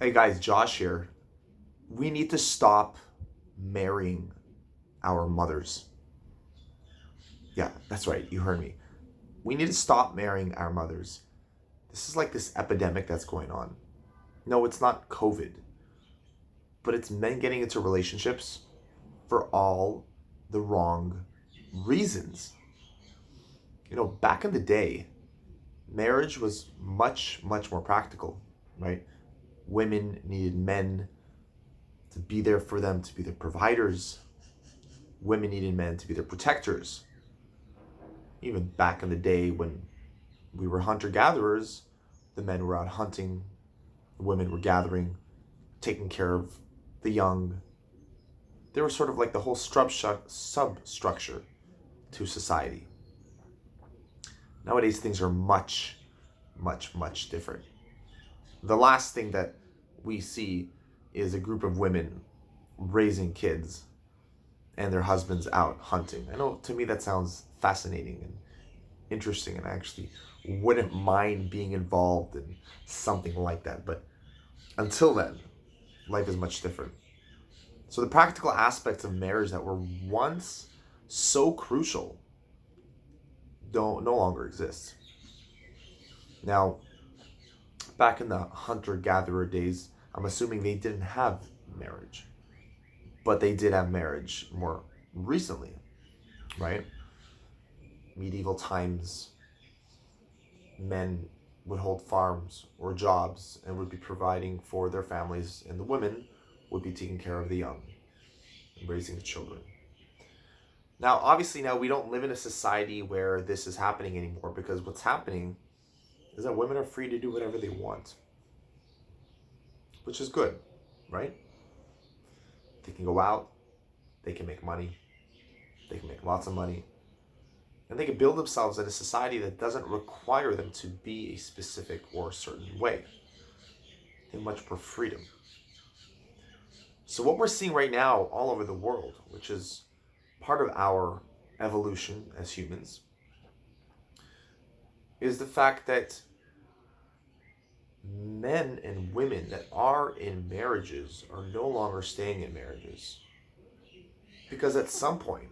Hey guys, Josh here. We need to stop marrying our mothers. Yeah, that's right. You heard me. We need to stop marrying our mothers. This is like this epidemic that's going on. No, it's not COVID, but it's men getting into relationships for all the wrong reasons. Back in the day, marriage was much, much more practical, right? Women needed men to be there for them, to be their providers. Women needed men to be their protectors. Even back in the day when we were hunter-gatherers, the men were out hunting, the women were gathering, taking care of the young. They were sort of like the whole substructure to society. Nowadays, things are much, much, much different. The last thing that we see is a group of women raising kids and their husbands out hunting. I know, to me that sounds fascinating and interesting, and I actually wouldn't mind being involved in something like that. But until then, life is much different. So the practical aspects of marriage that were once so crucial don't no longer exist. Now, back in the hunter-gatherer days, I'm assuming they didn't have marriage, but they did have marriage more recently, right? Medieval times, men would hold farms or jobs and would be providing for their families, and the women would be taking care of the young and raising the children. Now, obviously, now we don't live in a society where this is happening anymore, because what's happening is that women are free to do whatever they want, which is good, right? They can go out, they can make money, they can make lots of money, and they can build themselves in a society that doesn't require them to be a specific or a certain way. They have much more freedom. So what we're seeing right now all over the world, which is part of our evolution as humans, is the fact that men and women that are in marriages are no longer staying in marriages. Because at some point,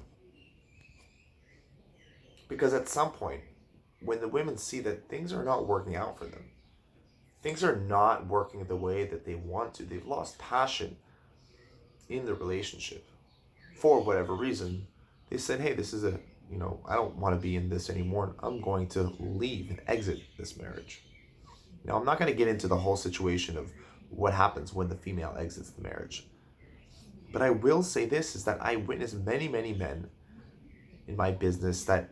when the women see that things are not working out for them, things are not working the way that they want to, they've lost passion in the relationship for whatever reason, they said, hey, this is I don't want to be in this anymore. I'm going to leave and exit this marriage. Now, I'm not going to get into the whole situation of what happens when the female exits the marriage. But I will say this, is that I witness many, many men in my business that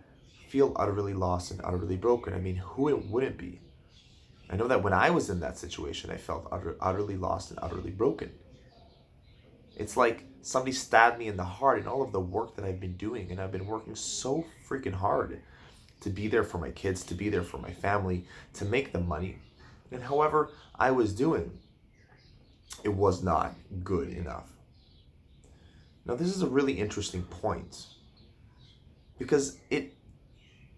feel utterly lost and utterly broken. I mean, who it wouldn't be? I know that when I was in that situation, I felt utterly lost and utterly broken. It's like somebody stabbed me in the heart in all of the work that I've been doing. And I've been working so freaking hard to be there for my kids, to be there for my family, to make the money. And however I was doing, it was not good enough. Now, this is a really interesting point, because it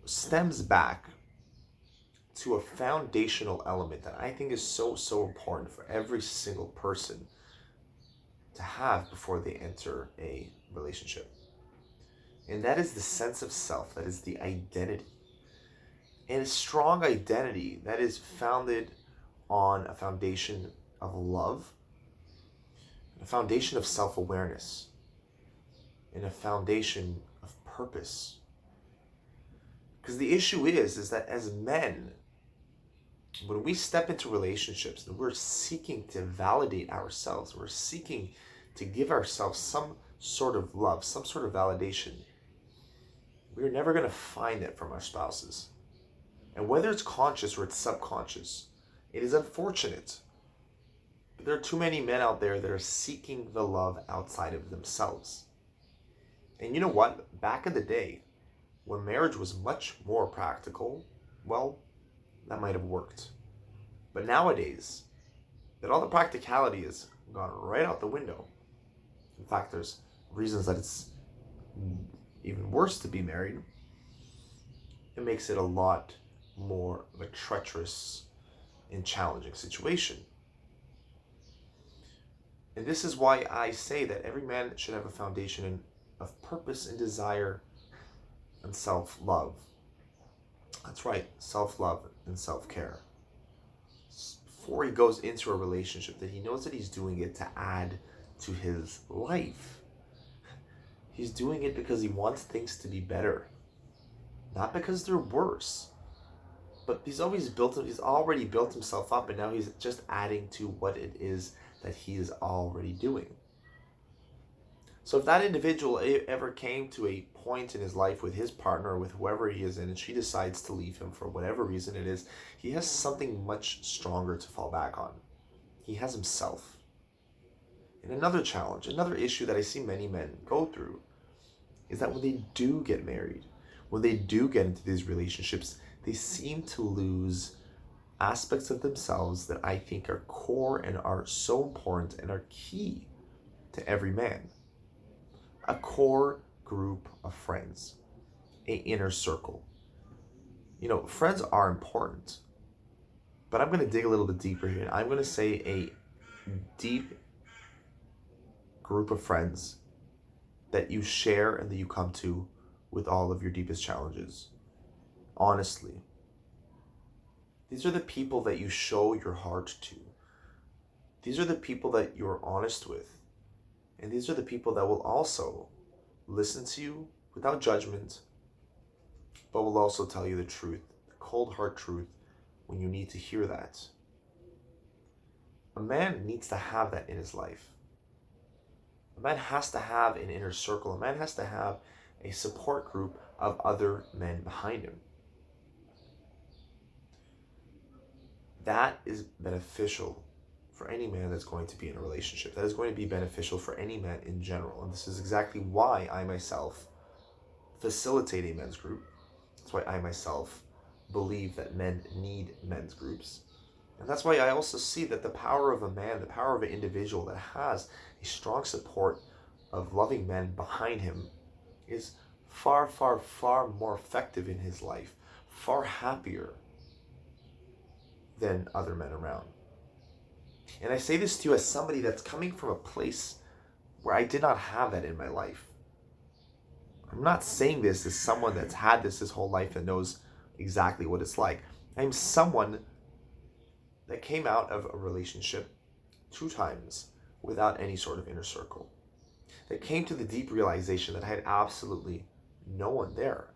stems back to a foundational element that I think is so, so important for every single person to have before they enter a relationship. And that is the sense of self, that is the identity. And a strong identity that is founded on a foundation of love, a foundation of self-awareness, and a foundation of purpose. Because the issue is that as men, when we step into relationships and we're seeking to validate ourselves, we're seeking to give ourselves some sort of love, some sort of validation, we're never going to find it from our spouses. And whether it's conscious or it's subconscious, it is unfortunate. But there are too many men out there that are seeking the love outside of themselves. And you know what? Back in the day, when marriage was much more practical, well, that might have worked. But nowadays, that all the practicality has gone right out the window. In fact, there's reasons that it's even worse to be married. It makes it a lot more of a treacherous and challenging situation. And this is why I say that every man should have a foundation of purpose and desire and self-love. That's right, self-love and self-care. Before he goes into a relationship, that he knows that he's doing it to add to his life. He's doing it because he wants things to be better, not because they're worse. But he's already built himself up, and now he's just adding to what it is that he is already doing. So if that individual ever came to a point in his life with his partner or with whoever he is in, and she decides to leave him for whatever reason it is, he has something much stronger to fall back on. He has himself. And another challenge, another issue that I see many men go through is that when they do get married, when they do get into these relationships, they seem to lose aspects of themselves that I think are core and are so important and are key to every man. A core group of friends, an inner circle. Friends are important, but I'm going to dig a little bit deeper here. I'm going to say a deep group of friends that you share and that you come to with all of your deepest challenges. Honestly. These are the people that you show your heart to. These are the people that you're honest with. And these are the people that will also listen to you without judgment, but will also tell you the truth, the cold hard truth, when you need to hear that. A man needs to have that in his life. A man has to have an inner circle. A man has to have a support group of other men behind him. That is beneficial for any man that's going to be in a relationship. That is going to be beneficial for any man in general. And this is exactly why I myself facilitate a men's group. That's why I myself believe that men need men's groups. And that's why I also see that the power of a man, the power of an individual that has a strong support of loving men behind him is far, far, far more effective in his life, far happier than other men around. And I say this to you as somebody that's coming from a place where I did not have that in my life. I'm not saying this as someone that's had this his whole life and knows exactly what it's like. I'm someone that came out of a relationship 2 times without any sort of inner circle. That came to the deep realization that I had absolutely no one there.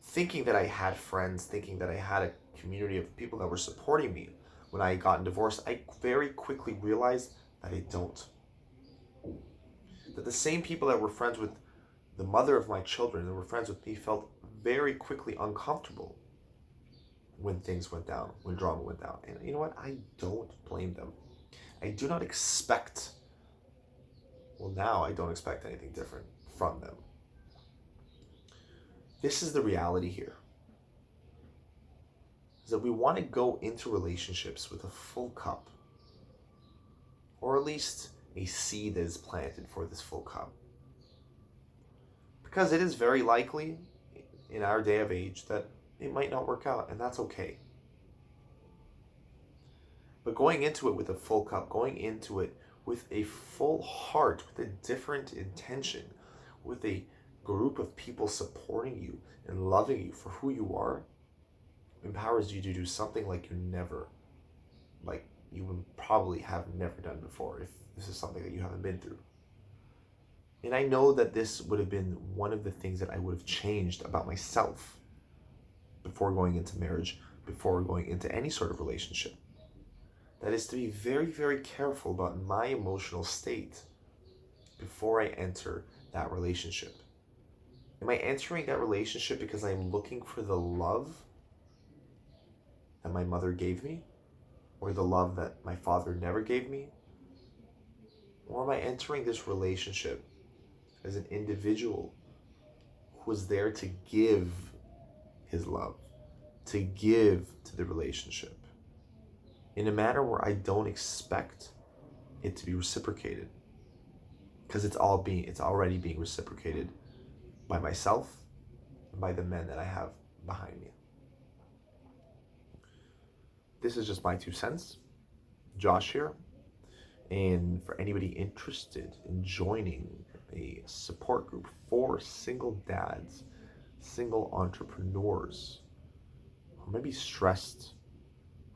Thinking that I had friends, thinking that I had a community of people that were supporting me when I got divorced, I very quickly realized that I don't. That the same people that were friends with the mother of my children, that were friends with me, felt very quickly uncomfortable when things went down, when drama went down. And you know what? I don't blame them. I do not expect, now I don't expect anything different from them. This is the reality here. Is that we want to go into relationships with a full cup, or at least a seed that is planted for this full cup. Because it is very likely in our day of age that it might not work out, and that's okay. But going into it with a full cup, going into it with a full heart, with a different intention, with a group of people supporting you and loving you for who you are, empowers you to do something like you would probably have never done before, if this is something that you haven't been through. And I know that this would have been one of the things that I would have changed about myself before going into marriage, before going into any sort of relationship. That is to be very, very careful about my emotional state before I enter that relationship. Am I entering that relationship because I'm looking for the love that my mother gave me, or the love that my father never gave me? Or am I entering this relationship as an individual who is there to give his love, to give to the relationship in a manner where I don't expect it to be reciprocated, because it's already being reciprocated by myself and by the men that I have behind me. This is just my 2 cents. Josh here. And for anybody interested in joining a support group for single dads, single entrepreneurs, or maybe stressed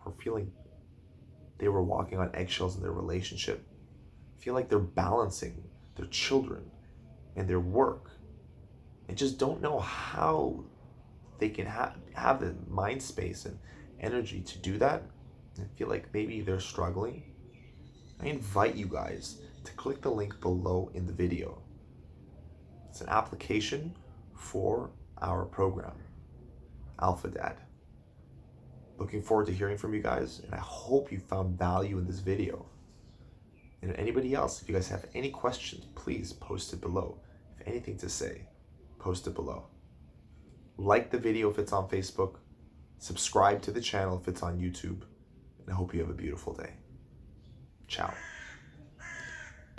or feeling they were walking on eggshells in their relationship, feel like they're balancing their children and their work and just don't know how they can have the mind space and energy to do that, and feel like maybe they're struggling, I invite you guys to click the link below in the video. It's an application for our program, Alpha Dad. Looking forward to hearing from you guys, and I hope you found value in this video. And anybody else, if you guys have any questions, please post it below. If anything to say, post it below. Like the video if it's on Facebook, subscribe to the channel if it's on YouTube, and I hope you have a beautiful day. Ciao.